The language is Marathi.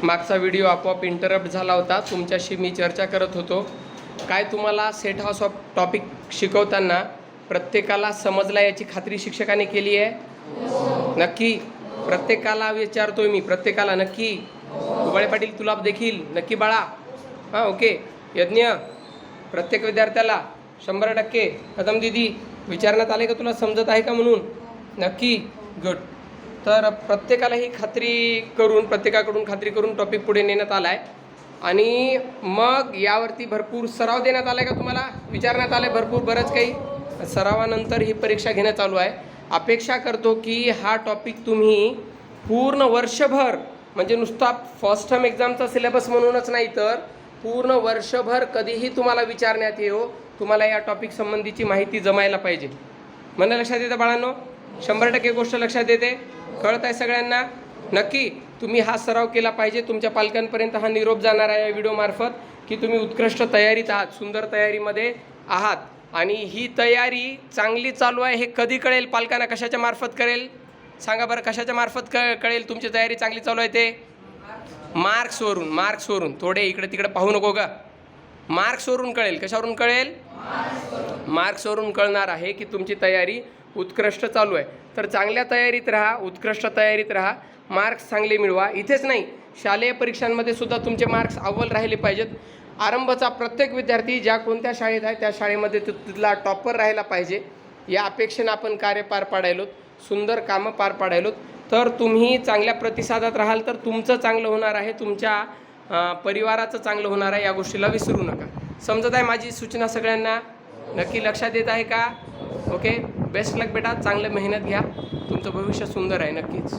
मागचा व्हिडिओ आपोआप इंटरप्ट झाला होता. तुमच्याशी मी चर्चा करत होतो. काय तुम्हाला सेट हाऊस ऑफ टॉपिक शिकवताना प्रत्येकाला समजला याची खात्री शिक्षकाने केली आहे? नक्की. प्रत्येकाला विचारतोय मी, प्रत्येकाला नक्की. उबाळे पाटील तुला देखील नक्की बाळा. हां ओके. यज्ञ प्रत्येक विद्यार्थ्याला 100%. कदम दिदी विचारण्यात आले का तुला समजत आहे का म्हणून? नक्की. गुड. तर प्रत्येकाला ही प्रत्येकाकडून खात्री करून टॉपिक पुढे नेण्यात आला आहे आणि मग यावरती भरपूर सराव देण्यात आला आहे का तुम्हाला? विचारण्यात आलं आहे भरपूर बरंच काही. सरावानंतर ही परीक्षा घेण्यात चालू आहे. अपेक्षा करतो की हा टॉपिक तुम्ही पूर्ण वर्षभर, म्हणजे नुसता फर्स्ट टर्म एक्झामचा सिलेबस म्हणूनच नाही तर पूर्ण वर्षभर कधीही तुम्हाला विचारण्यात येऊ, तुम्हाला या टॉपिक संबंधीची माहिती जमायला पाहिजे. मला लक्षात येतं बाळांनो? 100% गोष्ट लक्षात येते. कळत आहे सगळ्यांना? नक्की. तुम्ही हा सराव केला पाहिजे. तुमच्या पालकांपर्यंत हा निरोप जाणार आहे या व्हिडिओमार्फत की तुम्ही उत्कृष्ट तयारीत आहात, सुंदर तयारीमध्ये आहात. आणि ही तयारी चांगली चालू आहे हे कधी कळेल पालकांना? कशाच्या मार्फत कळेल सांगा बरं? कशाच्या मार्फत कळेल तुमची तयारी चांगली चालू आहे ते? मार्क्सवरून. थोडे इकडे तिकडे पाहू नको का. मार्क्सवरून कळेल. कशावरून कळेल? मार्क्सवरून कळणार आहे की तुमची तयारी उत्कृष्ट चालू आहे. तर चांगल्या तयारीत राहा, उत्कृष्ट तयारीत राहा, मार्क्स चांगले मिळवा. इथेच नाही, शालेय परीक्षांमध्ये सुद्धा तुमचे मार्क्स अव्वल राहिले पाहिजेत. आरंभचा प्रत्येक विद्यार्थी ज्या कोणत्या शाळेत आहे त्या शाळेमध्ये तिथला टॉपर राहायला पाहिजे. या अपेक्षेनं आपण कार्य पार पाडायलोत, सुंदर कामं पार पाडायलोत. तर तुम्ही चांगल्या प्रतिसादात राहाल तर तुमचं चांगलं होणार आहे, तुमच्या परिवाराचं चांगलं होणार आहे. या गोष्टीला विसरू नका. समजत आहे माझी सूचना सगळ्यांना? नक्की लक्षात येत आहे का? ओके. बेस्ट लक बेटा. चांगलं मेहनत घ्या. तुमचं भविष्य सुंदर आहे नक्कीच.